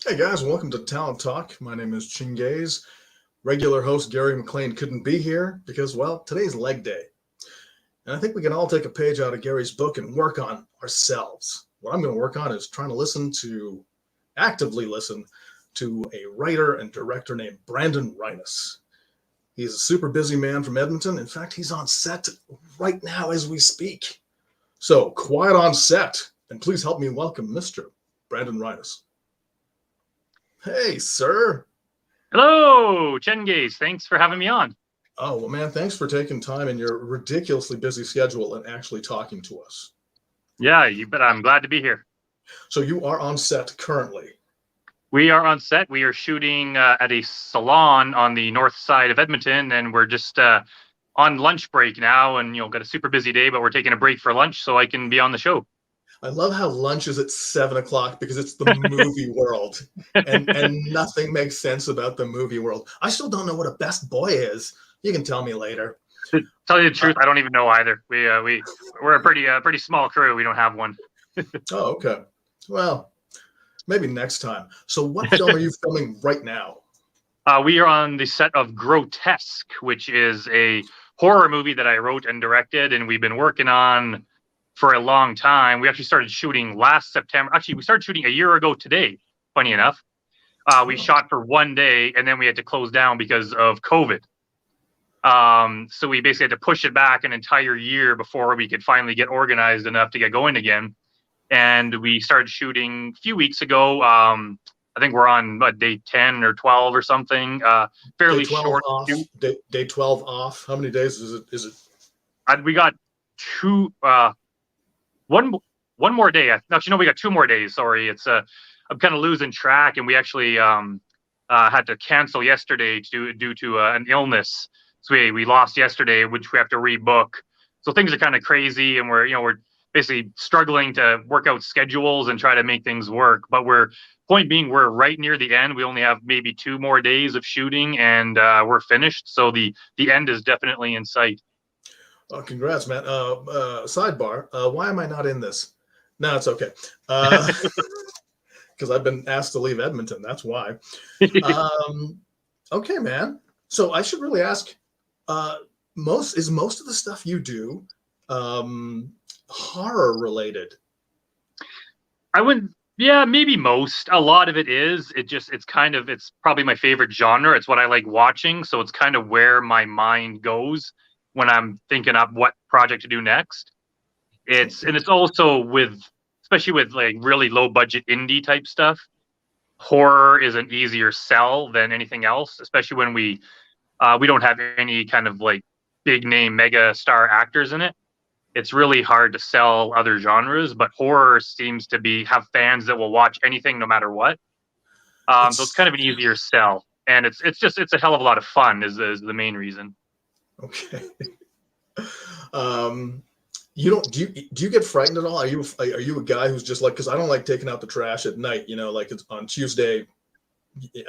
Hey guys, welcome to Talent Talk. My name is Chingaze. Regular host Gary McLean couldn't be here because, well, today's leg day. And I think we can all take a page out of Gary's book and work on ourselves. What I'm going to work on is trying to actively listen to a writer and director named Brandon Rhiness. He's a super busy man from Edmonton. In fact, he's on set right now as we speak. So, quiet on set, and please help me welcome Mr. Brandon Rhiness. Hey, sir. Hello, Chengaze. Thanks for having me on. Oh, well, man, thanks for taking time in your ridiculously busy schedule and actually talking to us. Yeah, you bet. I'm glad to be here. So you are on set currently. We are on set. We are shooting at a salon on the north side of Edmonton, and we're just on lunch break now. And got a super busy day, but we're taking a break for lunch so I can be on the show. I love how lunch is at 7 o'clock because it's the movie world, and nothing makes sense about the movie world. I still don't know what a best boy is. You can tell me later. To tell you the truth, I don't even know either. We're a pretty small crew. We don't have one. Oh, okay. Well, maybe next time. So what film are you filming right now? We are on the set of Grotesque, which is a horror movie that I wrote and directed, and we've been working on for a long time. We actually started shooting last September. Actually, we started shooting a year ago today, funny enough. We shot for one day, and then we had to close down because of COVID. So we basically had to push it back an entire year before we could finally get organized enough to get going again. And we started shooting a few weeks ago. I think we're on day 10 or 12 or something. Fairly short. Off. Day 12 off. How many days is it? We got two. One more day. Actually, no, we got 2 more days. Sorry, I'm kind of losing track, and we actually had to cancel yesterday due to an illness. So we lost yesterday, which we have to rebook. So things are kind of crazy, and we're basically struggling to work out schedules and try to make things work. But we're right near the end. We only have maybe 2 more days of shooting, and we're finished. So the end is definitely in sight. Oh, congrats, man. Sidebar, why am I not in this? No, it's okay. Because I've been asked to leave Edmonton. That's why. Okay, man. So I should really ask, most of the stuff you do horror related? Yeah, maybe most. A lot of it is. It's probably my favorite genre. It's what I like watching. So it's kind of where my mind goes when I'm thinking up what project to do next. It's also especially with like really low budget indie type stuff, horror is an easier sell than anything else, especially when we don't have any kind of like big name mega star actors in it. It's really hard to sell other genres, but horror seems to have fans that will watch anything no matter what. So it's kind of an easier sell, and it's a hell of a lot of fun is the main reason. Okay. Do you get frightened at all? Are you a guy who's just like, because I don't like taking out the trash at night, like it's on Tuesday,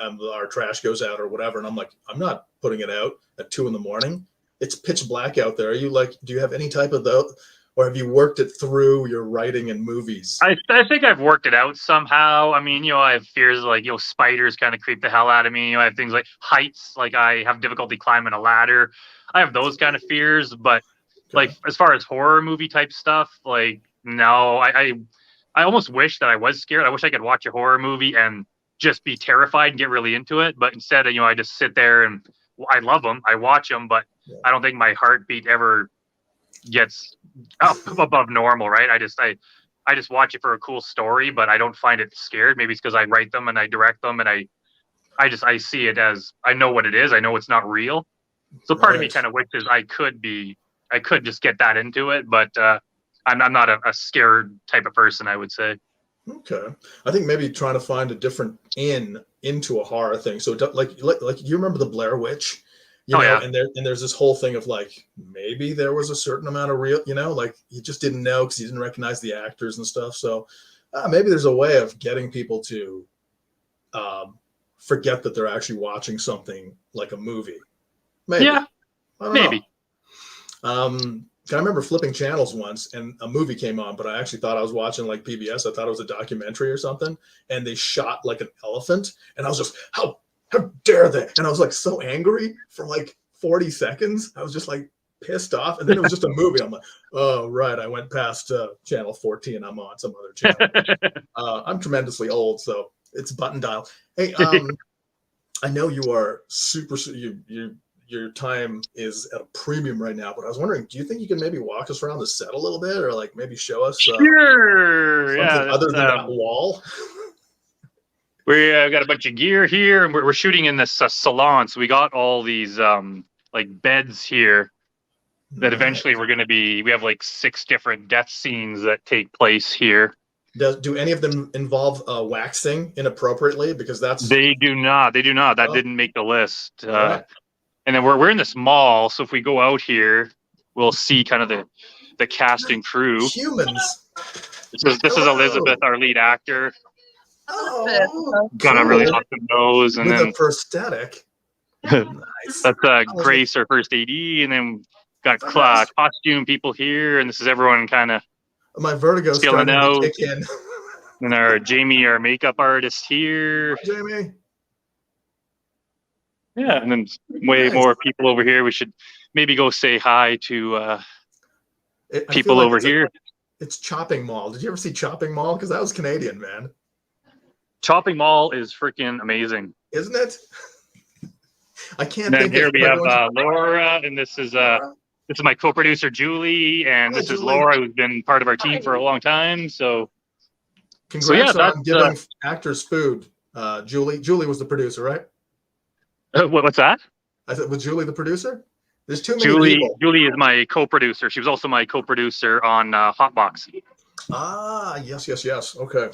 our trash goes out or whatever, and I'm like, I'm not putting it out at 2 a.m. It's pitch black out there. Are you like, do you have any type of those, or have you worked it through your writing and movies? I think I've worked it out somehow. I mean, I have fears like, spiders kind of creep the hell out of me. I have things like heights, like I have difficulty climbing a ladder. I have those kind of fears, but like as far as horror movie type stuff, like no, I almost wish that I was scared. I wish I could watch a horror movie and just be terrified and get really into it. But instead, I just sit there and I love them. I watch them, but I don't think my heartbeat ever gets up above normal, right? I just watch it for a cool story, but I don't find it scared. Maybe it's because I write them and I direct them, and I see it as, I know what it is. I know it's not real. So part of me kind of wishes I could just get that into it, but I'm not a scared type of person, I would say. Okay, I think maybe trying to find a different into a horror thing. So like you remember the Blair Witch? Yeah. And there's this whole thing of like, maybe there was a certain amount of real, like you just didn't know because you didn't recognize the actors and stuff. So maybe there's a way of getting people to forget that they're actually watching something like a movie. Maybe. Yeah, maybe. I remember flipping channels once and a movie came on, but I actually thought I was watching like PBS. I thought it was a documentary or something, and they shot like an elephant, and I was just, how dare they? And I was like so angry for like 40 seconds. I was just like pissed off, and then it was just a movie. I'm like, oh right, I went past channel 14. I'm on some other channel. I'm tremendously old, so it's button dial. Hey, I know you are super. Your time is at a premium right now, but I was wondering, do you think you can maybe walk us around the set a little bit, or like maybe show us sure, something other than that wall? We got a bunch of gear here, and we're shooting in this salon. So we got all these like beds here that eventually we're going to be. We have like 6 different death scenes that take place here. Do any of them involve waxing inappropriately? Because they do not. They do not. That didn't make the list. Right. And then we're in this mall, so if we go out here, we'll see kind of the cast and crew. Humans. This is Elizabeth, our lead actor. Oh, got a really awesome nose, and with then a prosthetic. Nice. That's Grace, our first AD, and then got costume people here, and this is everyone kind of. My vertigo's starting to kick in. And our Jamie, our makeup artist here. Hi, Jamie. Yeah, and then way more people over here. We should maybe go say hi to people like over here. It's Chopping Mall. Did you ever see Chopping Mall? Because that was Canadian, man. Chopping Mall is freaking amazing, isn't it? I can't. And then here we have Laura, and this is my co-producer Julie, and this is Laura, who's been part of our team for a long time. So, congrats on giving actors food. Julie was the producer, right? What's that? I said, was Julie the producer? There's too many people. Julie is my co-producer. She was also my co-producer on Hotbox. Ah, yes. Okay.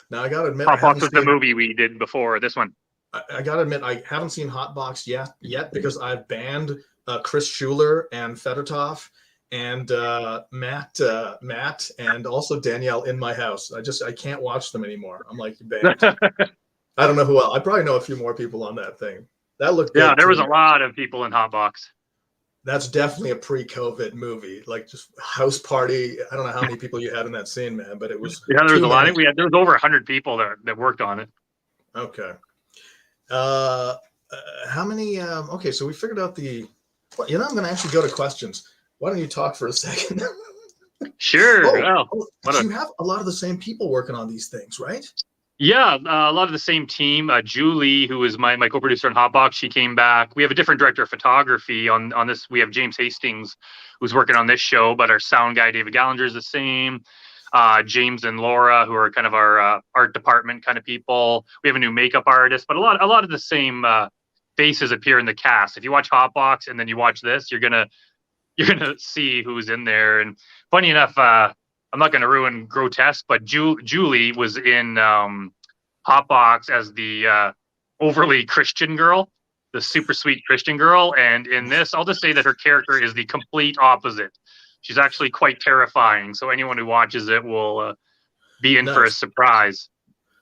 Now I gotta admit, Hotbox was the movie we did before this one. I gotta admit, I haven't seen Hotbox yet because I've banned Chris Schuler and Fedotov and Matt and also Danielle in my house. I can't watch them anymore. I'm like banned. I don't know who else. I probably know a few more people on that thing. That looked good. Yeah, there was a lot of people in Hotbox. That's definitely a pre-COVID movie, like just house party. I don't know how many people you had in that scene, man, but it was. Yeah, there was a lot. There was over 100 people that worked on it. Okay. How many? Okay, so we figured out the. Well, I'm going to actually go to questions. Why don't you talk for a second? Sure. You have a lot of the same people working on these things, right? Yeah, a lot of the same team. Julie, who is my co-producer on Hotbox, she came back. We have a different director of photography on this. We have James Hastings, who's working on this show, but our sound guy, David Gallinger, is the same. James and Laura, who are kind of our art department kind of people. We have a new makeup artist, but a lot of the same faces appear in the cast. If you watch Hotbox and then you watch this, you're gonna see who's in there. And funny enough, I'm not going to ruin Grotesque, but Julie was in Hotbox as the overly Christian girl, the super sweet Christian girl. And in this, I'll just say that her character is the complete opposite. She's actually quite terrifying. So anyone who watches it will be in for a surprise.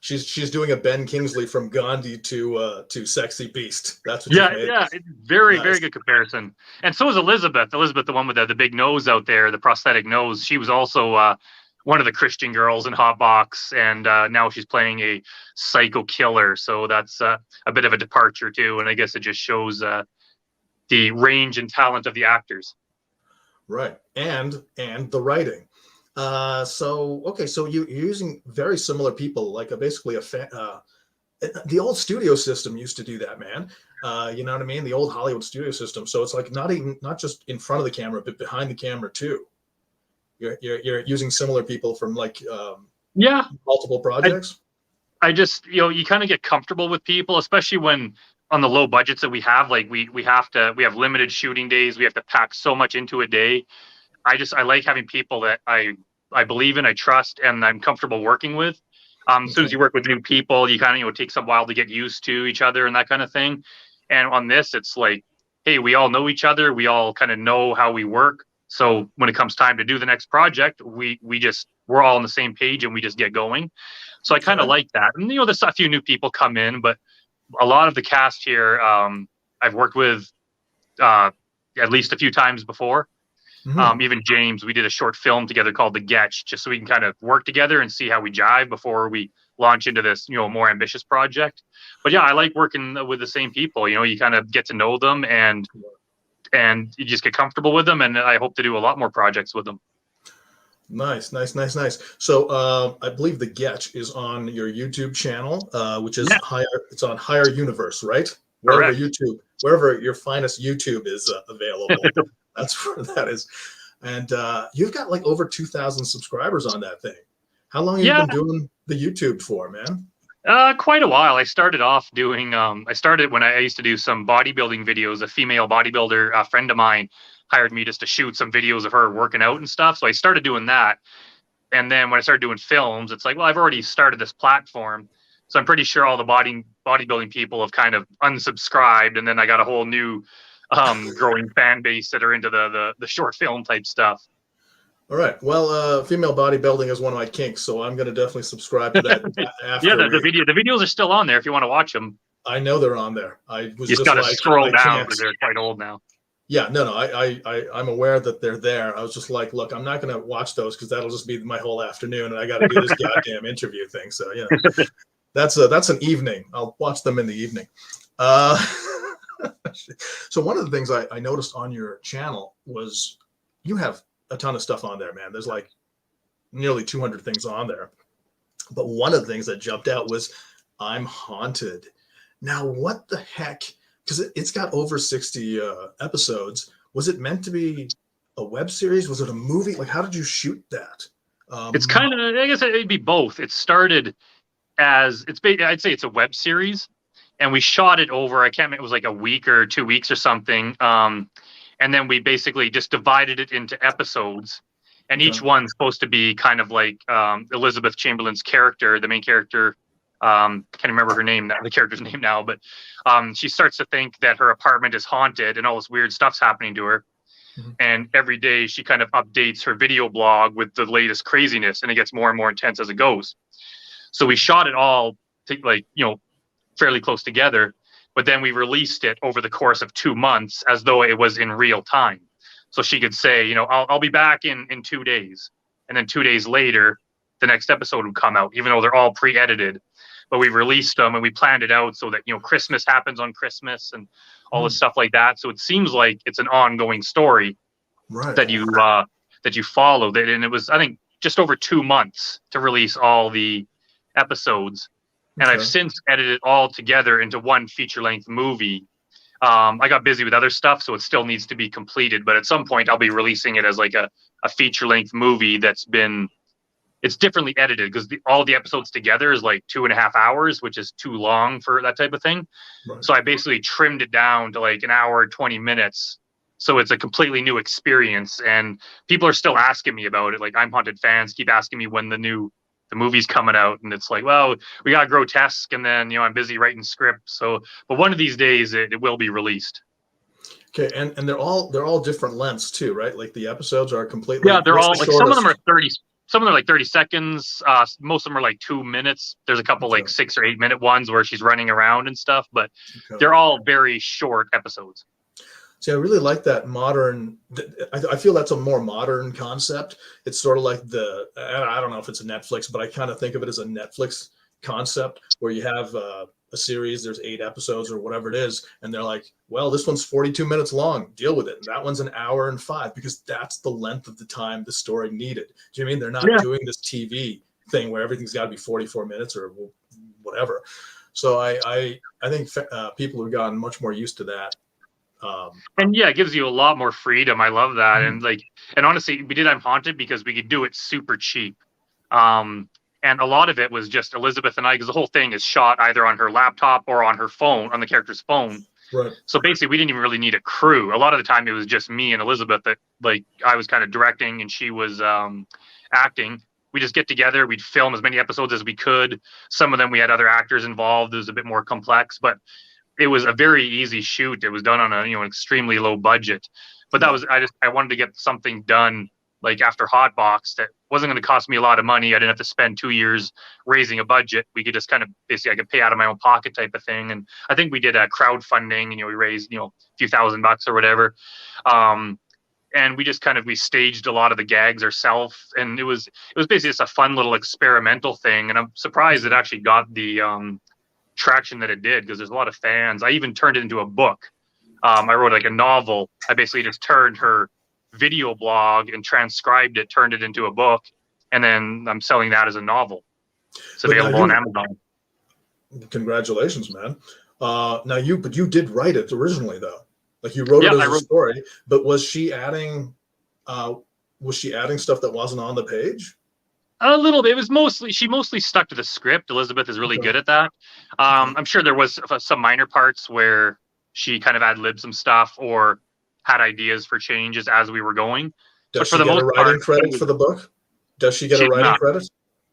She's doing a Ben Kingsley from Gandhi to Sexy Beast. That's what it's very good comparison. And so is Elizabeth, the one with the big nose out there, the prosthetic nose. She was also one of the Christian girls in Hotbox, and now she's playing a psycho killer. So that's a bit of a departure too, and I guess it just shows the range and talent of the actors. Right, and the writing. So you're using very similar people, like basically the old studio system used to do that, man. You know what I mean? The old Hollywood studio system. So it's like not just in front of the camera, but behind the camera too. You're using similar people from like multiple projects. I just you kind of get comfortable with people, especially when on the low budgets that we have. Like we have limited shooting days. We have to pack so much into a day. I like having people that I believe in, I trust, and I'm comfortable working with. As soon as you work with new people, you kind of, it takes a while to get used to each other and that kind of thing. And on this, it's like, hey, we all know each other. We all kind of know how we work. So when it comes time to do the next project, we're all on the same page and we just get going. So I kind of like that. And, there's a few new people come in, but a lot of the cast here, I've worked with at least a few times before. Hmm. Even James, we did a short film together called The Getch, just so we can kind of work together and see how we jive before we launch into this, more ambitious project. But yeah, I like working with the same people. You kind of get to know them, and you just get comfortable with them. And I hope to do a lot more projects with them. Nice, nice, nice, nice. So I believe the Getch is on your YouTube channel, which is Yeah, higher. It's on Higher Universe, right? correct. Wherever your finest YouTube is available, that's where that is. And you've got like over 2,000 subscribers on that thing. How long have you Yeah, been doing the YouTube for, man? quite a while. I started off doing. I started when I used to do some bodybuilding videos. A female bodybuilder, a friend of mine, hired me just to shoot some videos of her working out and stuff. So I started doing that. And then when I started doing films, it's like, well, I've already started this platform, so I'm pretty sure all the bodybuilding people have kind of unsubscribed, and then I got a whole new growing fan base that are into the short film type stuff. All right. Well, female bodybuilding is one of my kinks, so I'm going to definitely subscribe to that Yeah, after we. the videos are still on there if you want to watch them. I know they're on there. I was You just just got to like, scroll I down can't. because they're quite old now. Yeah, no, no. I'm aware that they're there. I was just like, look, I'm not going to watch those because that'll just be my whole afternoon, and I got to do this goddamn interview thing. So that's an evening. I'll watch them in the evening. Uh, so one of the things I noticed on your channel was you have a ton of stuff on there, man. There's like nearly 200 things on there. But one of the things that jumped out was I'm haunted. Now, what the heck? Because it's got over 60 episodes. Was it meant to be a web series? Was it a movie? Like, how did you shoot that? It's kind of, I guess it'd be both. It started as I'd say it's a web series, and we shot it over. I can't remember, it was like a week or 2 weeks or something. And then we basically just divided it into episodes, and Okay. each one's supposed to be kind of like Elizabeth Chamberlain's character, the main character. Can't remember her name now, the character's name now, but she starts to think that her apartment is haunted and all this weird stuff's happening to her. Mm-hmm. And every day she kind of updates her video blog with the latest craziness, and it gets more and more intense as it goes. So we shot it all fairly close together, but then we released it over the course of 2 months as though it was in real time. So she could say, I'll be back in 2 days. And then 2 days later, the next episode would come out, even though they're all pre-edited. But we released them and we planned it out so that, Christmas happens on Christmas and all this stuff like that. So it seems like it's an ongoing story Right. that you follow. And it was, I think, just over 2 months to release all the episodes. And Okay. I've since edited it all together into one feature-length movie. I got busy with other stuff, so it still needs to be completed. But at some point, I'll be releasing it as like a feature-length movie it's differently edited because all the episodes together is like 2.5 hours, which is too long for that type of thing. Right. So I basically trimmed it down to like an hour, 20 minutes. So it's a completely new experience. And people are still asking me about it. Like, I'm Haunted fans keep asking me when the movie's coming out. And it's like, well, we got Grotesque, and then, I'm busy writing scripts. So, but one of these days it will be released. Okay, and they're all different lengths too, right? Like the episodes are completely. Yeah, they're what's all the like, some of shortest? them are 30. Some of them are like 30 seconds. Most of them are like 2 minutes. There's a couple like 6 or 8 minute ones where she's running around and stuff, but they're all very short episodes. See, I really like that modern. I feel that's a more modern concept. It's sort of like I don't know if it's a Netflix, but I kind of think of it as a Netflix concept where you have a series, there's 8 episodes or whatever it is, and they're like, well, this one's 42 minutes long, deal with it. And that one's an hour and 5 because that's the length of the time the story needed. Do you mean they're not doing this TV thing where everything's got to be 44 minutes or whatever? So I think people have gotten much more used to that. And yeah, it gives you a lot more freedom. I love that. And honestly, we did I'm Haunted because we could do it super cheap. And a lot of it was just Elizabeth and I, because the whole thing is shot either on her laptop or on her phone, on the character's phone. Right. So basically, we didn't even really need a crew. A lot of the time, it was just me and Elizabeth that, like, I was kind of directing and she was acting. We just get together, we'd film as many episodes as we could. Some of them we had other actors involved. It was a bit more complex, but it was a very easy shoot. It was done on an extremely low budget. But that was I wanted to get something done like after Hotbox that wasn't going to cost me a lot of money. I didn't have to spend 2 years raising a budget. We could just kind of basically I could pay out of my own pocket type of thing. And I think we did a crowdfunding and we raised a few $1,000 or whatever. and we just we staged a lot of the gags ourselves, and it was basically just a fun little experimental thing. And I'm surprised it actually got the traction that it did, because there's a lot of fans. I even turned it into a book. I wrote like a novel. I basically just turned her video blog and transcribed it, turned it into a book, and then I'm selling that as a novel. It's available on Amazon. Congratulations, man. Now you did write it originally, though. Like, you wrote it as a story, but was she adding stuff that wasn't on the page? A little bit. It was she mostly stuck to the script. Elizabeth is really good at that. I'm sure there was some minor parts where she kind of ad-libbed some stuff or had ideas for changes as we were going. Does she get a writing credit for the book? Does she get a writing credit?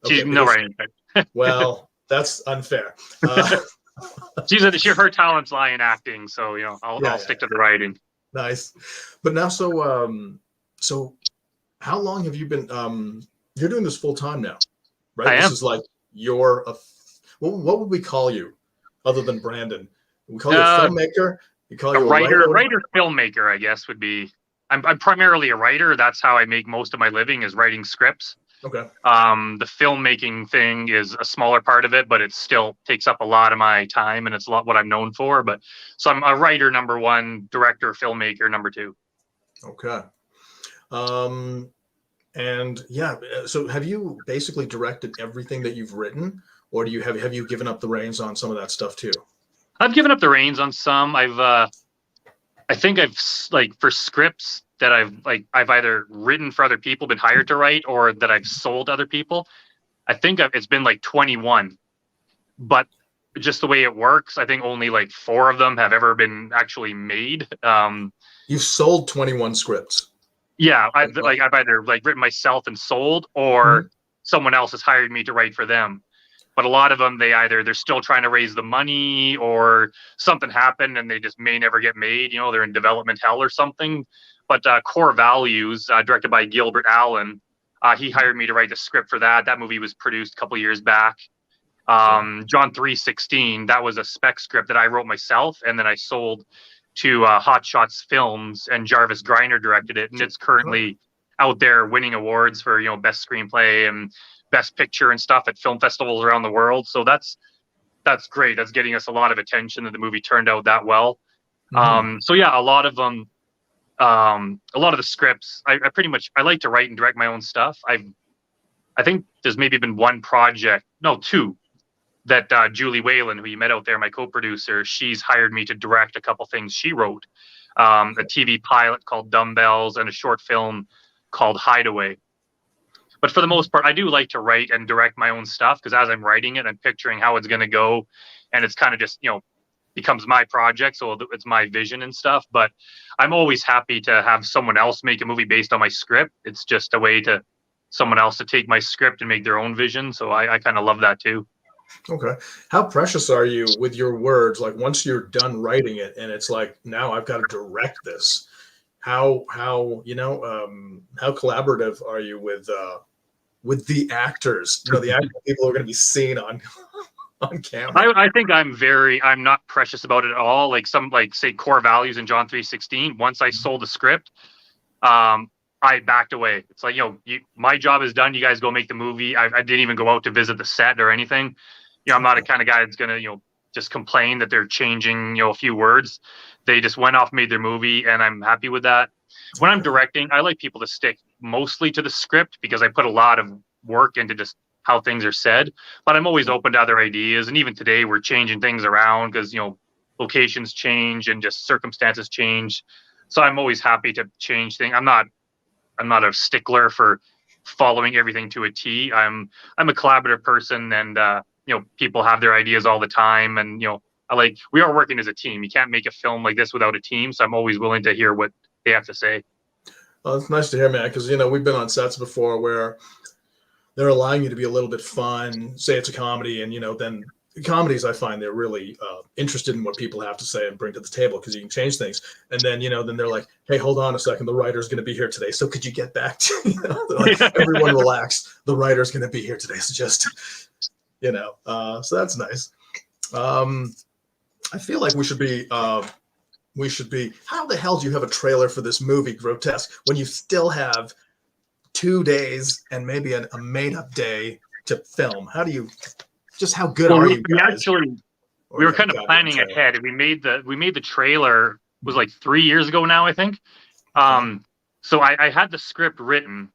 She's no writing credit. Well, that's unfair. Her talents lie in acting, so I'll stick to the writing. Nice. But now, so how long have you been? You're doing this full time now, right? This is like what would we call you other than Brandon? We call you a filmmaker. You call you a writer, filmmaker, I guess would be. I'm primarily a writer. That's how I make most of my living, is writing scripts. Okay. The filmmaking thing is a smaller part of it, but it still takes up a lot of my time, and it's a lot what I'm known for. But so I'm a writer, number one, director, filmmaker, number two. Okay. And yeah, so have you basically directed everything that you've written, or have you given up the reins on some of that stuff too? I've given up the reins on some. I think I've for scripts that I've either written for other people, been hired to write, or that I've sold to other people. I think it's been 21, but just the way it works, I think only 4 of them have ever been actually made. You've sold 21 scripts. Yeah, I've either written myself and sold, or someone else has hired me to write for them. But a lot of them, they're still trying to raise the money, or something happened and they just may never get made. They're in development hell or something. But Core Values, directed by Gilbert Allen, he hired me to write the script for that. That movie was produced a couple years back. John 3:16, that was a spec script that I wrote myself, and then I sold to Hot Shots Films, and Jarvis Griner directed it, and it's currently out there winning awards for best screenplay and best picture and stuff at film festivals around the world. So that's great. That's getting us a lot of attention that the movie turned out that well. So yeah, a lot of them, a lot of the scripts, I like to write and direct my own stuff. I think there's maybe been two, that Julie Whalen, who you met out there, my co-producer, she's hired me to direct a couple things she wrote, a TV pilot called Dumbbells and a short film called Hideaway. But for the most part, I do like to write and direct my own stuff, because as I'm writing it, I'm picturing how it's going to go, and it's kind of just, becomes my project. So it's my vision and stuff, but I'm always happy to have someone else make a movie based on my script. It's just a way to someone else to take my script and make their own vision. So I kind of love that too. Okay. How precious are you with your words? Like, once you're done writing it and it's now I've got to direct this, how collaborative are you with the actors, the actual people who are going to be seen on camera? I think I'm not precious about it at all. Say Core Values and John 3:16. Once I sold the script, I backed away. It's my job is done. You guys go make the movie. I didn't even go out to visit the set or anything. I'm not a kind of guy that's going to, just complain that they're changing, a few words. They just went off, made their movie, and I'm happy with that. When I'm directing, I like people to stick mostly to the script, because I put a lot of work into just how things are said, but I'm always open to other ideas. And even today we're changing things around because, locations change and just circumstances change. So I'm always happy to change things. I'm not a stickler for following everything to a T. I'm a collaborative person, and people have their ideas all the time, and we are working as a team. You can't make a film like this without a team, so I'm always willing to hear what they have to say. Well, it's nice to hear, man, because we've been on sets before where they're allowing you to be a little bit fun, say it's a comedy, and then comedies, I find they're really interested in what people have to say and bring to the table, because you can change things. And then then they're like, hey, hold on a second, the writer's going to be here today, so could you get back to everyone relax, the writer's going to be here today, so just so that's nice. I feel like we should be we should be. How the hell do you have a trailer for this movie, Grotesque, when you still have 2 days and maybe a made-up day to film? How do you? Just how good are you guys? We were kind of planning ahead. We made the trailer was like 3 years ago now, I think. So I had the script written,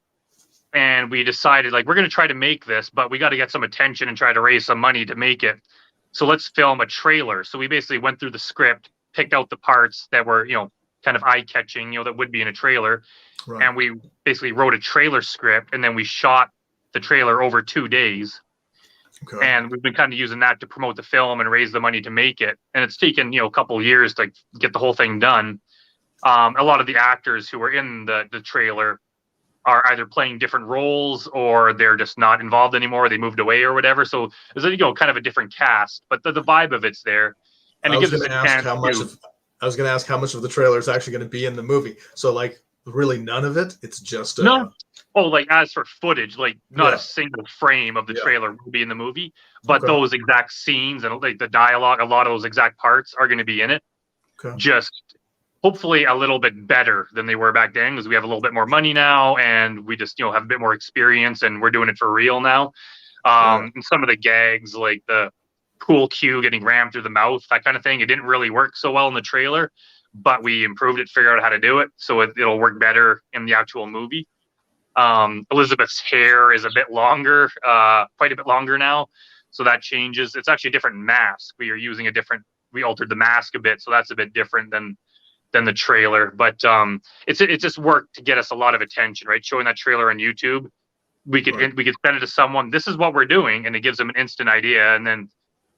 and we decided like we're going to try to make this, but we got to get some attention and try to raise some money to make it. So let's film a trailer. So we basically went through the script, picked out the parts that were, kind of eye-catching, that would be in a trailer. Right. And we basically wrote a trailer script, and then we shot the trailer over 2 days. Okay. And we've been kind of using that to promote the film and raise the money to make it. And it's taken, a couple of years to get the whole thing done. A lot of the actors who were in the trailer are either playing different roles or they're just not involved anymore. They moved away or whatever. So it's kind of a different cast, but the vibe of it's there. And it gives us a chance I was going to ask how much of the trailer is actually going to be in the movie. So like really none of it. It's just no. Oh, like as for footage, like not a single frame of the trailer will be in the movie, but those exact scenes and like the dialogue, a lot of those exact parts are going to be in it. Okay. Just hopefully a little bit better than they were back then, because we have a little bit more money now and we just, have a bit more experience and we're doing it for real now. And some of the gags, like the pool cue getting rammed through the mouth, that kind of thing, it didn't really work so well in the trailer, but we improved it, figured out how to do it. So it'll work better in the actual movie. Elizabeth's hair is a bit longer, quite a bit longer now. So that changes. It's actually a different mask. We altered the mask a bit. So that's a bit different than the trailer, but it's just worked to get us a lot of attention, right? Showing that trailer on YouTube, we could send it to someone. This is what we're doing, and it gives them an instant idea, and then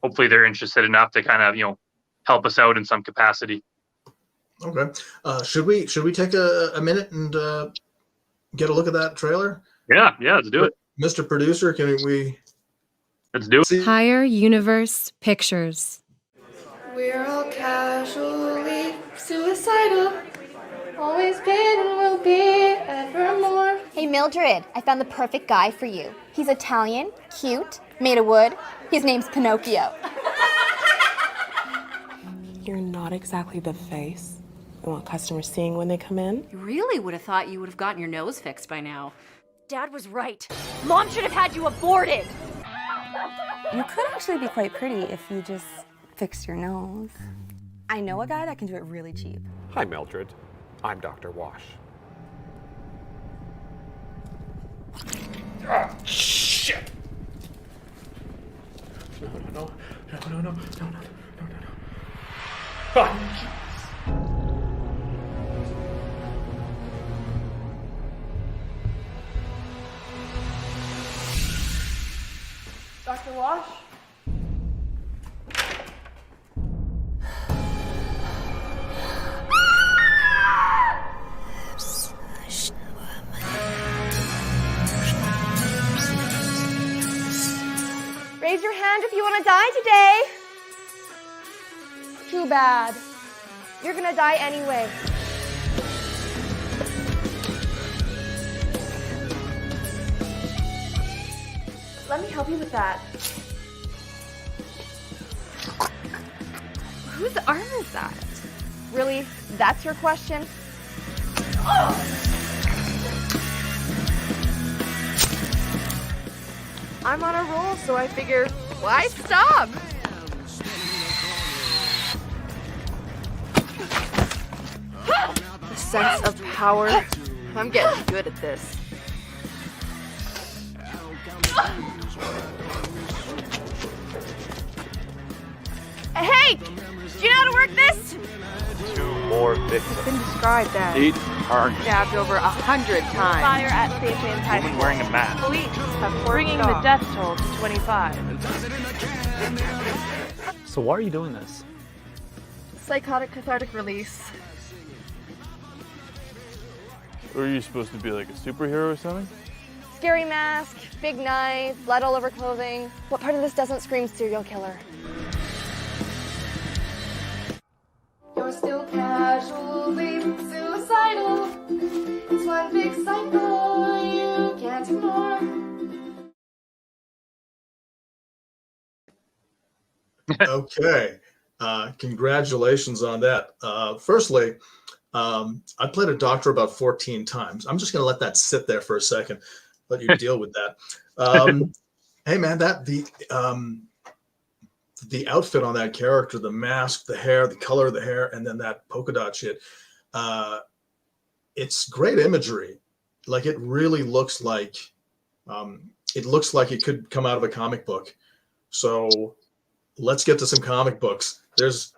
hopefully they're interested enough to kind of help us out in some capacity. Okay, should we take a minute and get a look at that trailer? Yeah, let's do it. Mr. Producer, let's do it. Higher Universe Pictures. We're all casually suicidal, always been and will be evermore. Hey Mildred, I found the perfect guy for you. He's Italian, cute, made of wood. His name's Pinocchio. You're not exactly the face I want customers seeing when they come in. You really would have thought you would have gotten your nose fixed by now. Dad was right. Mom should have had you aborted. You could actually be quite pretty if you just fixed your nose. I know a guy that can do it really cheap. Hi, Mildred. I'm Dr. Wash. Ah, shit! No. Ah. Dr. Wash? Raise your hand if you want to die today. Too bad. You're gonna die anyway. Let me help you with that. Whose arm is that? Really? That's your question? I'm on a roll, so I figure, why stop? The sense of power. I'm getting good at this. Hey! Do you know how to work this? 2 more victims. It's been described as 8 targets. stabbed over 100 times. Fire at St. James High School. Woman wearing a mask. Police have bringing the death toll to 25. So why are you doing this? Psychotic cathartic release. Or are you supposed to be like a superhero or something? Scary mask, big knife, blood all over clothing. What part of this doesn't scream serial killer? You're still casually suicidal. It's one big cycle you can't ignore. Okay. Congratulations on that. Firstly, I played a doctor about 14 times. I'm just going to let that sit there for a second, let you deal with that. Hey, man, the outfit on that character, the mask, the hair, the color of the hair, and then that polka dot shit. It's great imagery. Like it really looks like it could come out of a comic book. So let's get to some comic books. There's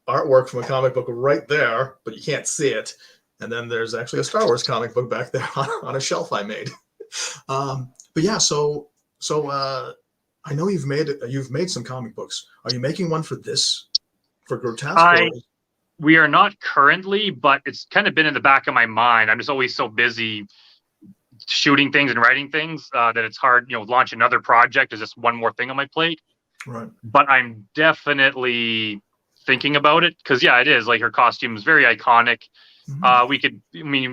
artwork from a comic book right there, but you can't see it. And then there's actually a Star Wars comic book back there on a shelf I made. But yeah, so I know you've made some comic books. Are you making one for Grotesque? We are not currently, but it's kind of been in the back of my mind. I'm just always so busy shooting things and writing things that it's hard, launch another project is just one more thing on my plate. Right. But I'm definitely thinking about it because it is like her costume is very iconic. Mm-hmm.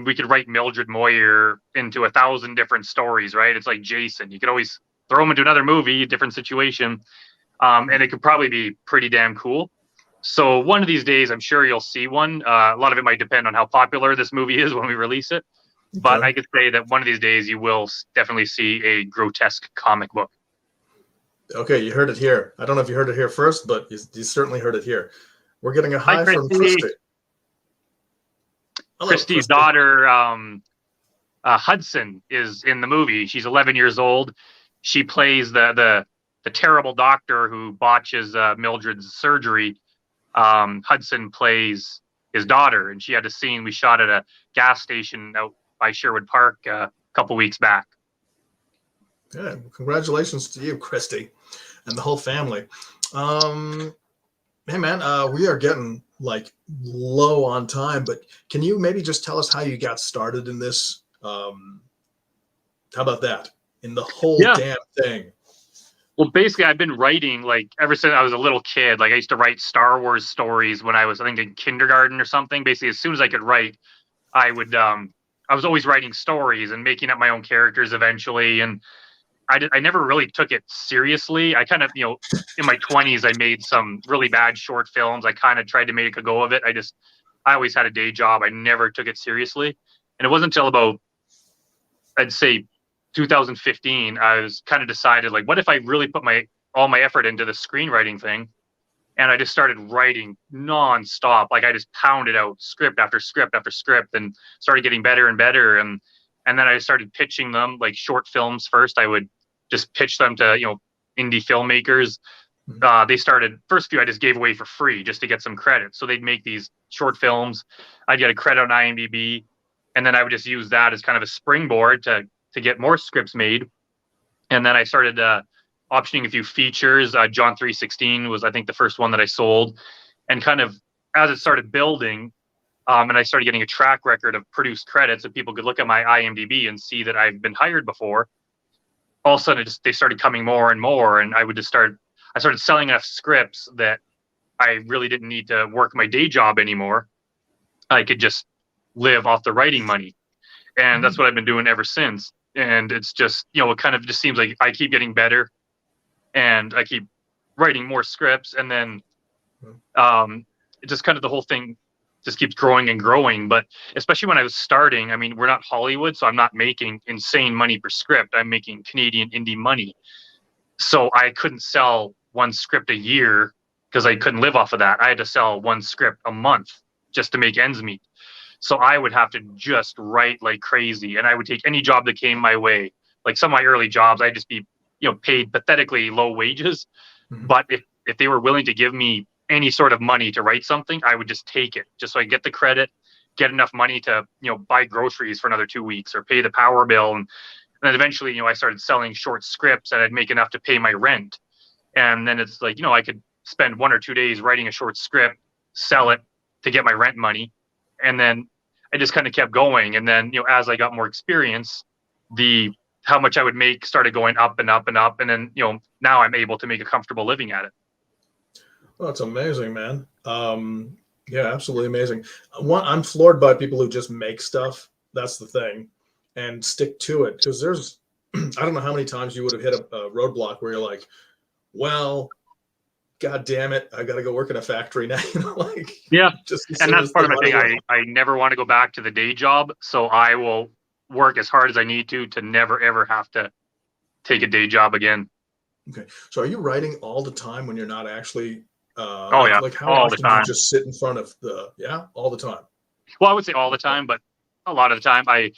We could write Mildred Moyer into 1,000 different stories, right? It's like Jason. You could always throw him into another movie, different situation, and it could probably be pretty damn cool. So one of these days, I'm sure you'll see one. A lot of it might depend on how popular this movie is when we release it. Okay. But I could say that one of these days you will definitely see a Grotesque comic book. Okay, you heard it here. I don't know if you heard it here first, but you certainly heard it here. We're getting a hi from Christy. Hello, Christy's daughter, Hudson, is in the movie. She's 11 years old. She plays the terrible doctor who botches Mildred's surgery. Hudson plays his daughter, and she had a scene we shot at a gas station out by Sherwood Park a couple weeks back. Yeah, congratulations to you, Christy, and the whole family. Hey, man, we are getting low on time, but can you maybe just tell us how you got started in this? How about that? In the whole damn thing. Well, basically, I've been writing ever since I was a little kid. I used to write Star Wars stories when I was, I think, in kindergarten or something. Basically, as soon as I could write, I would. I was always writing stories and making up my own characters eventually, and I never really took it seriously. I kind of, in my 20s, I made some really bad short films. I kind of tried to make a go of it. I always had a day job. I never took it seriously, and it wasn't until about, I'd say, 2015, I was kind of decided, what if I really put all my effort into the screenwriting thing? And I just started writing nonstop. I just pounded out script after script after script and started getting better and better. And then I started pitching them short films first. I would just pitch them to, indie filmmakers. They started, first few I just gave away for free just to get some credit. So they'd make these short films. I'd get a credit on IMDb. And then I would just use that as kind of a springboard to get more scripts made. And then I started optioning a few features. John 3:16 was, I think, the first one that I sold. And kind of as it started building, and I started getting a track record of produced credits, and people could look at my IMDb and see that I've been hired before. All of a sudden, they started coming more and more. And I started selling enough scripts that I really didn't need to work my day job anymore. I could just live off the writing money. And that's what I've been doing ever since. And it's just, it kind of just seems like I keep getting better and I keep writing more scripts. And then it just kind of, the whole thing just keeps growing and growing. But especially when I was starting, we're not Hollywood, so I'm not making insane money per script. I'm making Canadian indie money. So I couldn't sell one script a year because I couldn't live off of that. I had to sell one script a month just to make ends meet. So I would have to just write like crazy, and I would take any job that came my way. Some of my early jobs, I'd just be, paid pathetically low wages. Mm-hmm. But if they were willing to give me any sort of money to write something, I would just take it, just so I get the credit, get enough money to, buy groceries for another 2 weeks or pay the power bill. And then eventually, I started selling short scripts and I'd make enough to pay my rent. And then it's I could spend 1 or 2 days writing a short script, sell it to get my rent money. And then I just kind of kept going. And then, as I got more experience, how much I would make started going up and up and up. And then, now I'm able to make a comfortable living at it. Well, that's amazing, man. Yeah, absolutely amazing. I'm floored by people who just make stuff. That's the thing, and stick to it. Because there's, I don't know how many times you would have hit a roadblock where you're like, well, God damn it, I got to go work in a factory now. Like, Yeah. just as And soon that's as part the of my money thing. I never want to go back to the day job, so I will work as hard as I need to never ever have to take a day job again. Okay. So are you writing all the time when you're not actually Oh yeah, like how all the often do you time. just sit in front of the all the time? Well, I would say all the time, but a lot of the time I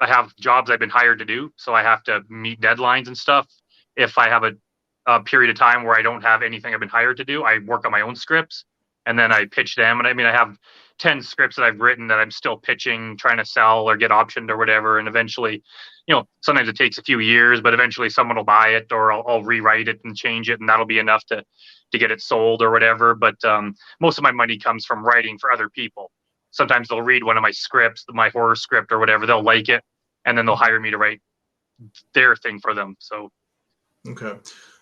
have jobs I've been hired to do, so I have to meet deadlines and stuff. If I have a period of time where I don't have anything I've been hired to do, I work on my own scripts and then I pitch them. And I mean, I have 10 scripts that I've written that I'm still pitching, trying to sell or get optioned or whatever. And eventually, sometimes it takes a few years, but eventually someone will buy it, or I'll rewrite it and change it, and that'll be enough to get it sold or whatever. But most of my money comes from writing for other people. Sometimes they'll read one of my scripts, my horror script or whatever, they'll like it, and then they'll hire me to write their thing for them. So okay,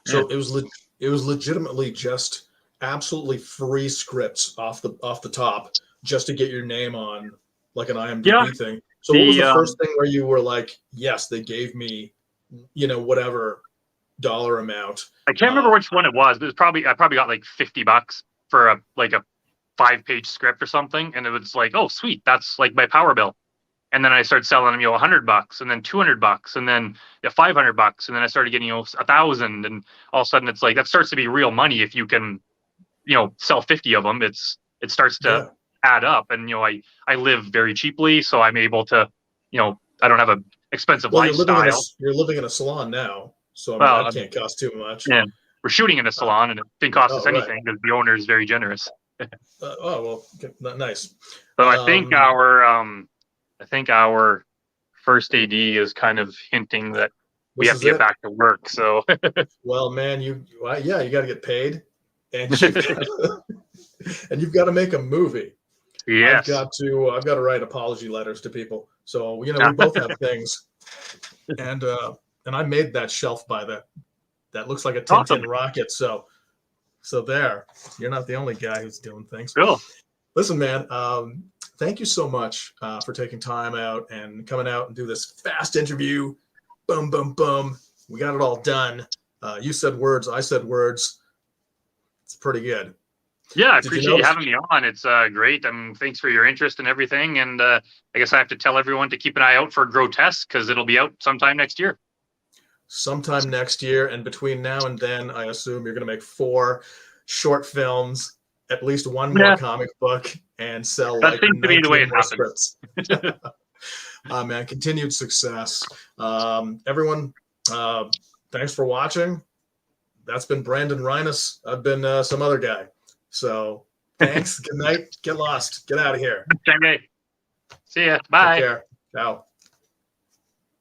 so it was legitimately just absolutely free scripts off the top, just to get your name on like an IMDb thing. So what was the first thing where you were like, yes, they gave me, whatever dollar amount? I can't remember which one it was. It was I probably got like $50 for a 5-page script or something, and it was like, oh sweet, that's like my power bill. And then I started selling them, $100, and then $200, and then $500, and then I started getting 1,000, and all of a sudden it's like that starts to be real money if you can, sell 50 of them. It starts to add up, and I live very cheaply, so I'm able to, I don't have a expensive lifestyle. You're living in a salon now, so that can't cost too much. Yeah, we're shooting in a salon, and it didn't cost us anything because the owner is very generous. Nice. So I think our first AD is kind of hinting that we have to get back to work. So, well, man, you got to get paid, and you've got to make a movie. Yes, I've got to write apology letters to people. So we both have things, and I made that shelf by that looks like a Tintin rocket. So there, you're not the only guy who's doing things. Cool. Listen, man, thank you so much for taking time out and coming out and do this fast interview. Boom, boom, boom. We got it all done. You said words. I said words. It's pretty good. Yeah, I appreciate you having me on. It's great. Thanks for your interest and everything. And I guess I have to tell everyone to keep an eye out for Grotesque, because it'll be out sometime next year. Sometime next year, and between now and then, I assume you're going to make 4 short films, at least 1 more comic book, and sell that seems to be the way it happens. Scripts. Man, continued success. Everyone, thanks for watching. That's been Brandon Rhiness. I've been some other guy. So thanks. Good night. Get lost. Get out of here. See ya. Bye. Take care. Ciao.